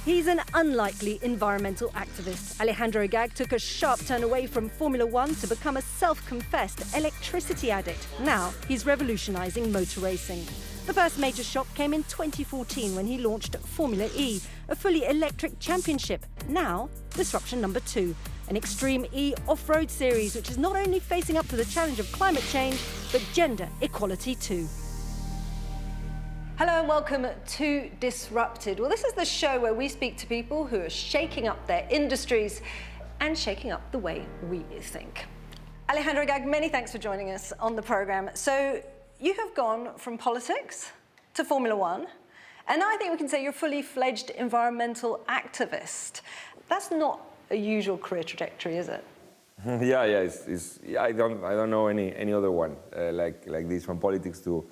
He's an unlikely environmental activist. Alejandro Agag took a sharp turn away from Formula One to become a self-confessed electricity addict. Now he's revolutionising motor racing. The first major shock came in 2014 when he launched Formule E, a fully electric championship. Now, disruption number 2, an Extreme E off-road series which is not only facing up to the challenge of climate change, but gender equality too. Hello and welcome to Disrupted. Well, this is the show where we speak to people who are shaking up their industries and shaking up the way we think. Alejandro Agag, many thanks for joining us on the programme. So you have gone from politics to Formula One, and now I think we can say you're a fully fledged environmental activist. That's not a usual career trajectory, is it? Yeah. I don't know any other one like this, from politics to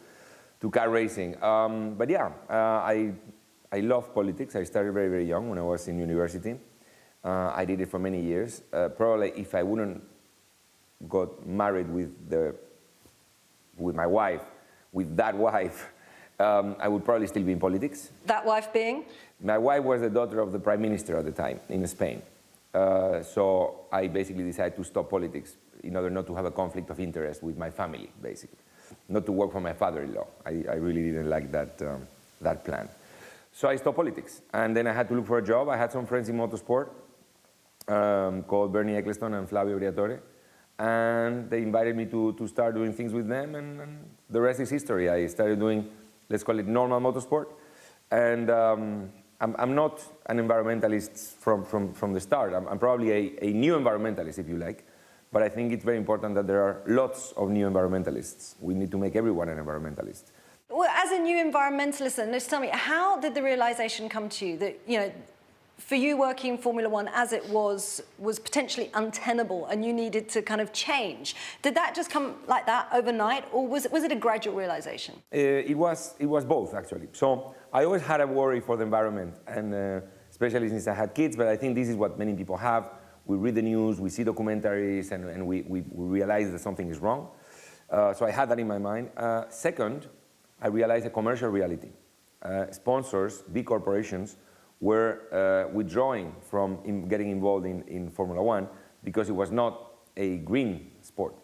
car racing. But yeah, I love politics. I started very, very young when I was in university. I did it for many years. Probably if I wouldn't got married with my wife, I would probably still be in politics. That wife being? My wife was the daughter of the Prime Minister at the time in Spain. So I basically decided to stop politics in order not to have a conflict of interest with my family, basically. Not to work for my father-in-law. I really didn't like that plan. So I stopped politics, and then I had to look for a job. I had some friends in motorsport called Bernie Ecclestone and Flavio Briatore, and they invited me to start doing things with them, and the rest is history. I started doing, let's call it, normal motorsport, and I'm not an environmentalist from the start. I'm probably a new environmentalist, if you like. But I think it's very important that there are lots of new environmentalists. We need to make everyone an environmentalist. Well, as a new environmentalist, then, just tell me, how did the realization come to you that, for you working in Formula One as it was potentially untenable and you needed to kind of change? Did that just come like that overnight, or was it a gradual realization? It was both, actually. So I always had a worry for the environment, and especially since I had kids, but I think this is what many people have. We read the news, we see documentaries, and we realize that something is wrong. So I had that in my mind. Second, I realized a commercial reality. Sponsors, big corporations, were withdrawing from getting involved in Formula One because it was not a green sport.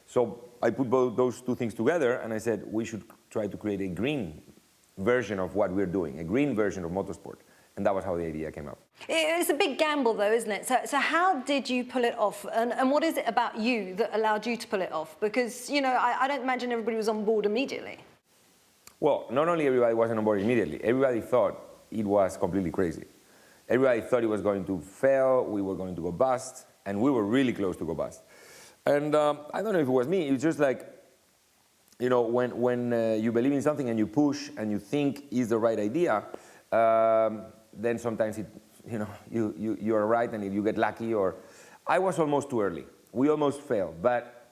So I put those two things together, and I said we should try to create a green version of what we're doing, a green version of motorsport. And that was how the idea came up. It's a big gamble, though, isn't it? So how did you pull it off? And what is it about you that allowed you to pull it off? Because, I don't imagine everybody was on board immediately. Well, not only everybody wasn't on board immediately, everybody thought it was completely crazy. Everybody thought it was going to fail, we were going to go bust, and we were really close to go bust. And I don't know if it was me, it's just like, when you believe in something and you push and you think is the right idea, then sometimes you are right and you get lucky. Or I was almost too early. We almost failed, but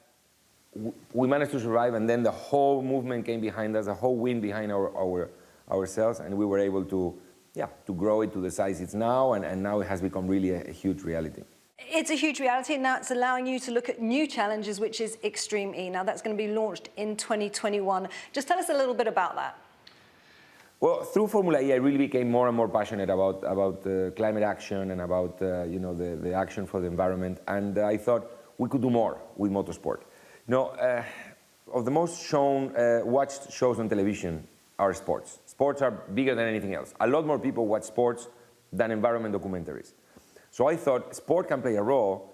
we managed to survive, and then the whole movement came behind us, the whole wind behind ourselves, and we were able to grow it to the size it's now, and now it has become really a huge reality. It's a huge reality, and now it's allowing you to look at new challenges, which is Extreme E. Now that's going to be launched in 2021. Just tell us a little bit about that. Well, through Formula E, I really became more and more passionate about climate action and about the action for the environment, and I thought we could do more with motorsport. Of the most watched shows on television are sports. Sports are bigger than anything else. A lot more people watch sports than environment documentaries. So I thought sport can play a role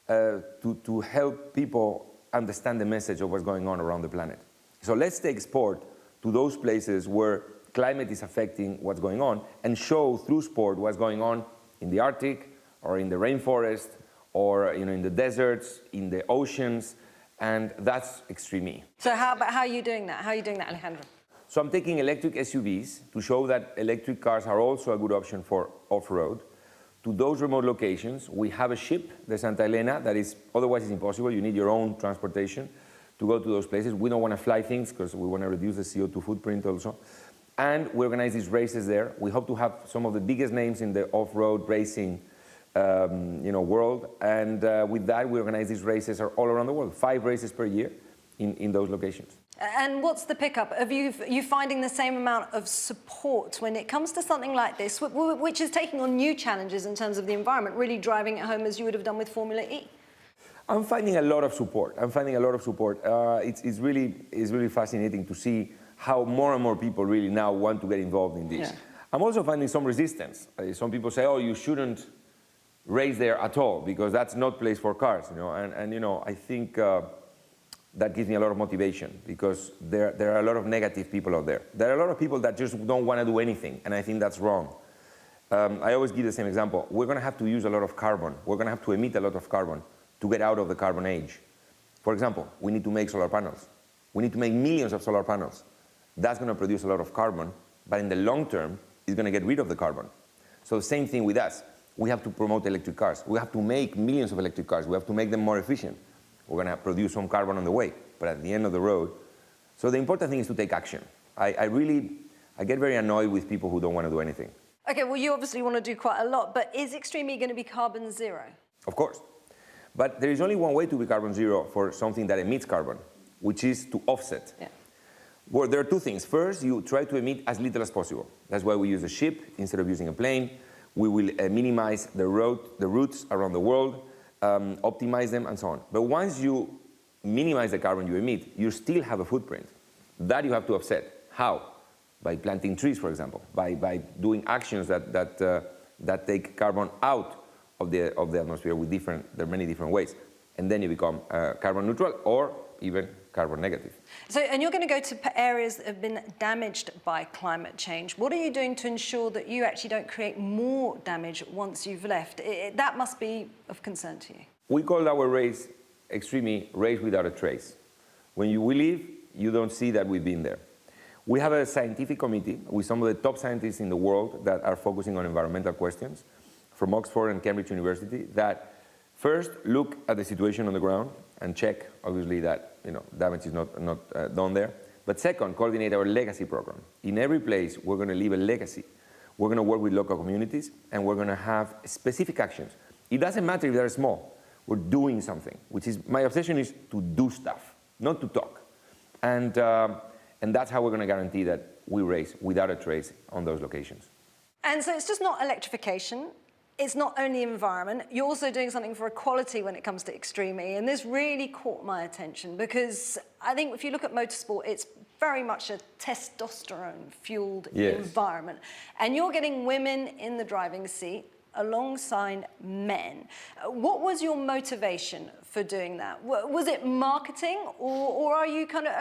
to help people understand the message of what's going on around the planet. So let's take sport to those places where climate is affecting what's going on, and show through sport what's going on in the Arctic, or in the rainforest, or in the deserts, in the oceans, and that's Extreme E. So how are you doing that? How are you doing that, Alejandro? So I'm taking electric SUVs to show that electric cars are also a good option for off-road. To those remote locations, we have a ship, the Santa Elena, that is, otherwise it's impossible. You need your own transportation to go to those places. We don't want to fly things because we want to reduce the CO2 footprint also. And we organize these races there. We hope to have some of the biggest names in the off-road racing world. And with that, we organize these races all around the world, 5 races per year. in those locations. And what's the pickup? Are you finding the same amount of support when it comes to something like this, which is taking on new challenges in terms of the environment, really driving it home as you would have done with Formula E? I'm finding a lot of support. It's really fascinating to see how more and more people really now want to get involved in this. Yeah. I'm also finding some resistance. Some people say, oh, you shouldn't race there at all because that's not place for cars, And I think that gives me a lot of motivation because there are a lot of negative people out there. There are a lot of people that just don't want to do anything, and I think that's wrong. I always give the same example. We're going to have to use a lot of carbon. We're going to have to emit a lot of carbon to get out of the carbon age. For example, we need to make solar panels. We need to make millions of solar panels. That's going to produce a lot of carbon, but in the long term, it's going to get rid of the carbon. So the same thing with us. We have to promote electric cars. We have to make millions of electric cars. We have to make them more efficient. We're going to produce some carbon on the way, but at the end of the road. So the important thing is to take action. I get very annoyed with people who don't want to do anything. Okay, well, you obviously want to do quite a lot, but is Extreme E going to be carbon zero? Of course. But there is only one way to be carbon zero for something that emits carbon, which is to offset. Yeah. Well, there are two things. First, you try to emit as little as possible. That's why we use a ship instead of using a plane. We will minimize the routes around the world, optimize them, and so on. But once you minimize the carbon you emit, you still have a footprint. That you have to offset. How? By planting trees, for example, by doing actions that take carbon out of the atmosphere with there are many different ways. And then you become carbon neutral or even carbon negative. So, and you're going to go to areas that have been damaged by climate change. What are you doing to ensure that you actually don't create more damage once you've left? That must be of concern to you. We call our race, Extreme E, Race Without a Trace. When we leave, you don't see that we've been there. We have a scientific committee with some of the top scientists in the world that are focusing on environmental questions from Oxford and Cambridge University that first look at the situation on the ground and check, obviously, that damage is not done there. But second, coordinate our legacy program. In every place, we're going to leave a legacy. We're going to work with local communities, and we're going to have specific actions. It doesn't matter if they're small. We're doing something, which is, my obsession is to do stuff, not to talk. And that's how we're going to guarantee that we race without a trace on those locations. And so it's just not electrification. It's not only environment, you're also doing something for equality when it comes to Extreme E, and this really caught my attention because I think if you look at motorsport, it's very much a testosterone-fueled environment. And you're getting women in the driving seat alongside men. What was your motivation for doing that? Was it marketing, or are you kind of,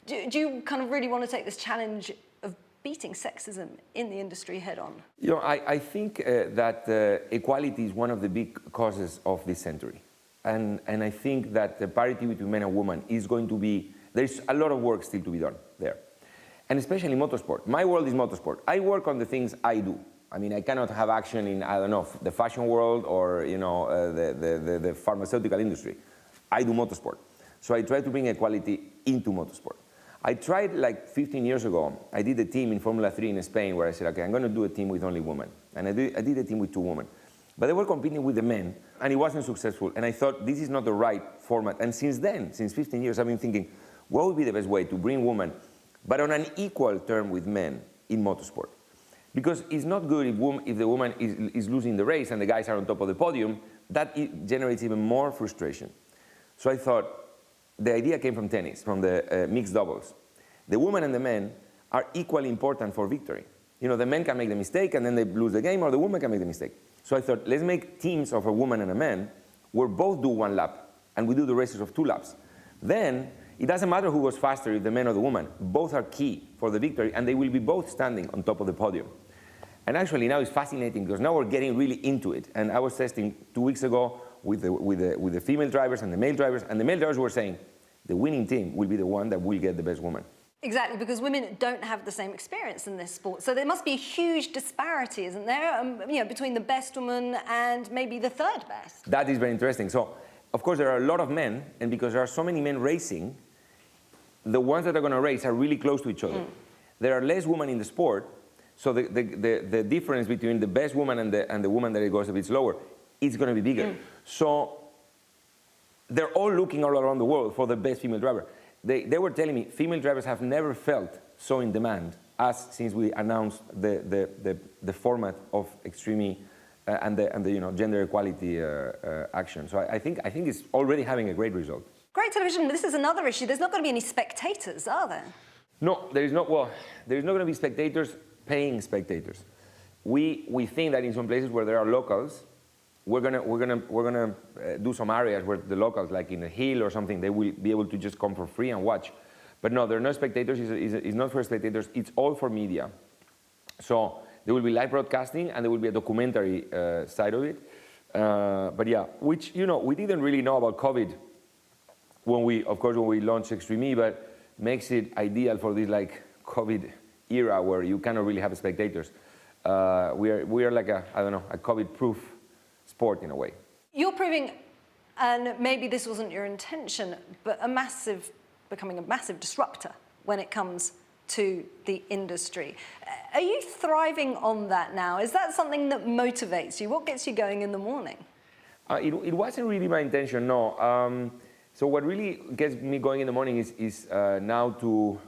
do you kind of really want to take this challenge of beating sexism in the industry head on? I think that equality is one of the big causes of this century. And I think that the parity between men and women is going to be, there's a lot of work still to be done there. And especially motorsport. My world is motorsport. I work on the things I do. I mean, I cannot have action in, I don't know, the fashion world or, the pharmaceutical industry. I do motorsport. So I try to bring equality into motorsport. I tried like 15 years ago, I did a team in Formula 3 in Spain where I said, okay, I'm going to do a team with only women. And I did a team with 2 women. But they were competing with the men, and it wasn't successful. And I thought, this is not the right format. And since then, since 15 years, I've been thinking, what would be the best way to bring women, but on an equal term with men in motorsport? Because it's not good if the woman is losing the race and the guys are on top of the podium. That generates even more frustration. So I thought, the idea came from tennis, from the mixed doubles. The women and the men are equally important for victory. The men can make the mistake and then they lose the game, or the woman can make the mistake. So I thought, let's make teams of a woman and a man where both do 1 lap and we do the races of 2 laps. Then it doesn't matter who goes faster, if the man or the woman. Both are key for the victory, and they will be both standing on top of the podium. And actually now it's fascinating because now we're getting really into it. And I was testing 2 weeks ago with the female drivers and the male drivers, and the male drivers were saying the winning team will be the one that will get the best woman. Exactly, because women don't have the same experience in this sport. So there must be a huge disparity, isn't there, between the best woman and maybe the 3rd best? That is very interesting. So, of course, there are a lot of men, and because there are so many men racing, the ones that are going to race are really close to each other. There are less women in the sport, so the difference between the best woman and the woman that it goes a bit slower is going to be bigger. So they're all looking all around the world for the best female driver. They were telling me female drivers have never felt so in demand as since we announced the format of Extreme E and the gender equality action. So I think it's already having a great result. Great television, but this is another issue. There's not going to be any spectators, are there? No, there is not. Well, there is not going to be spectators paying spectators. We think that in some places where there are locals, we're gonna do some areas where the locals, like in a hill or something, they will be able to just come for free and watch. But no, there are no spectators. It's not for spectators. It's all for media. So there will be live broadcasting and there will be a documentary side of it. But yeah, which we didn't really know about COVID when we launched Extreme E, but makes it ideal for this like COVID era where you cannot really have spectators. We are like a COVID-proof sport in a way. You're proving, and maybe this wasn't your intention, but becoming a massive disruptor when it comes to the industry. Are you thriving on that now? Is that something that motivates you? What gets you going in the morning? It wasn't really my intention, no. So what really gets me going in the morning is now to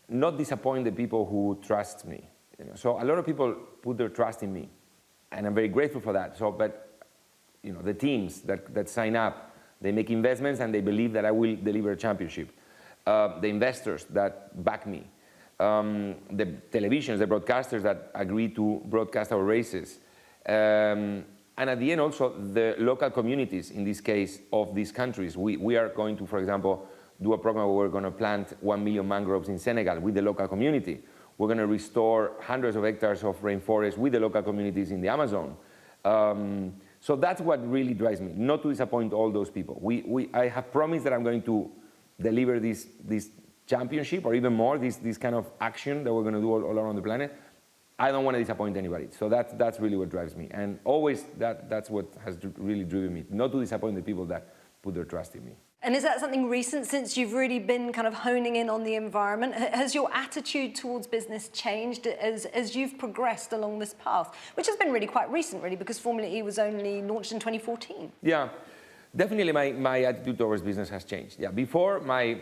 not disappoint the people who trust me. So a lot of people put their trust in me, and I'm very grateful for that. So, but the teams that sign up, they make investments and they believe that I will deliver a championship. The investors that back me, the televisions, the broadcasters that agree to broadcast our races, and at the end also the local communities, in this case of these countries. We are going to, for example, do a program where we're going to plant 1 million mangroves in Senegal with the local community. We're going to restore hundreds of hectares of rainforest with the local communities in the Amazon. So that's what really drives me, not to disappoint all those people. I have promised that I'm going to deliver this championship, or even more, this kind of action that we're going to do all around the planet. I don't want to disappoint anybody. So that's really what drives me. And always that's what has really driven me, not to disappoint the people that put their trust in me. And is that something recent, since you've really been kind of honing in on the environment? Has your attitude towards business changed as you've progressed along this path, which has been really quite recent, really, because Formula E was only launched in 2014? Yeah, definitely my attitude towards business has changed. Yeah, before, my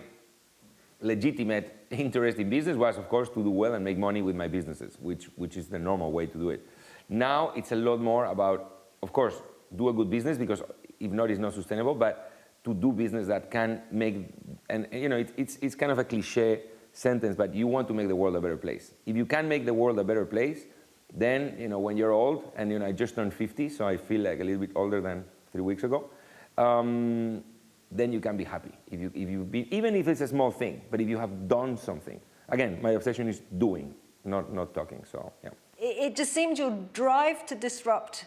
legitimate interest in business was, of course, to do well and make money with my businesses, which is the normal way to do it. Now it's a lot more about, of course, do a good business, because if not, it's not sustainable, but to do business that can make, and it's kind of a cliche sentence, but you want to make the world a better place. If you can make the world a better place, then when you're old, and I just turned 50, so I feel like a little bit older than 3 weeks ago, then you can be happy. Even if it's a small thing, but if you have done something. Again, my obsession is doing, not talking. So yeah. It just seems your drive to disrupt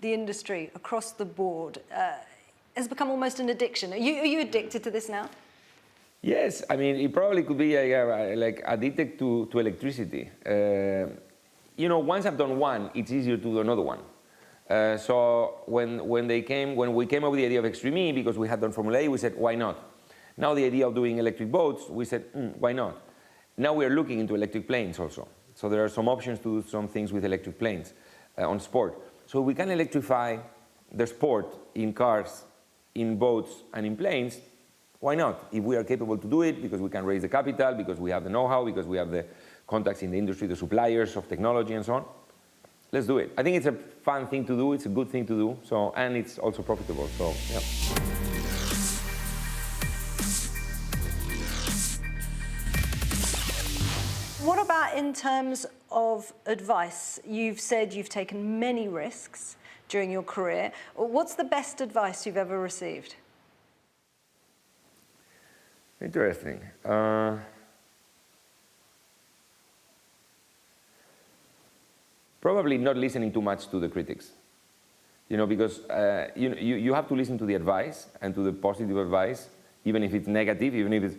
the industry across the board has become almost an addiction. Are you addicted to this now? Yes, I mean, it probably could be like addicted to electricity. Once I've done one, it's easier to do another one. So when we came up with the idea of Extreme E, because we had done Formula E, we said, why not? Now the idea of doing electric boats, we said, why not? Now we are looking into electric planes also. So there are some options to do some things with electric planes on sport. So we can electrify the sport in cars, in boats, and in planes. Why not? If we are capable to do it, because we can raise the capital, because we have the know-how, because we have the contacts in the industry, the suppliers of technology and so on, let's do it. I think it's a fun thing to do, it's a good thing to do, so, and it's also profitable, so yeah. What about in terms of advice? You've said you've taken many risks during your career. What's the best advice you've ever received? Interesting. Probably not listening too much to the critics. Because you have to listen to the advice and to the positive advice, even if it's negative,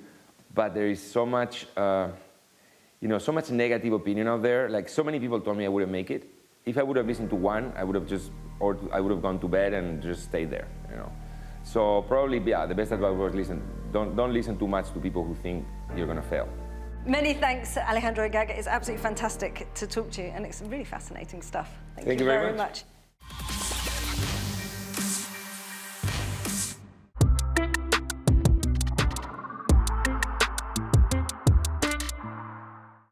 but there is so much, so much negative opinion out there. Like, so many people told me I wouldn't make it. If I would have listened to one, I would have gone to bed and just stayed there, So probably, yeah, the best advice was don't listen too much to people who think you're going to fail. Many thanks, Alejandro Agag. It's absolutely fantastic to talk to you, and it's really fascinating stuff. Thank you very much.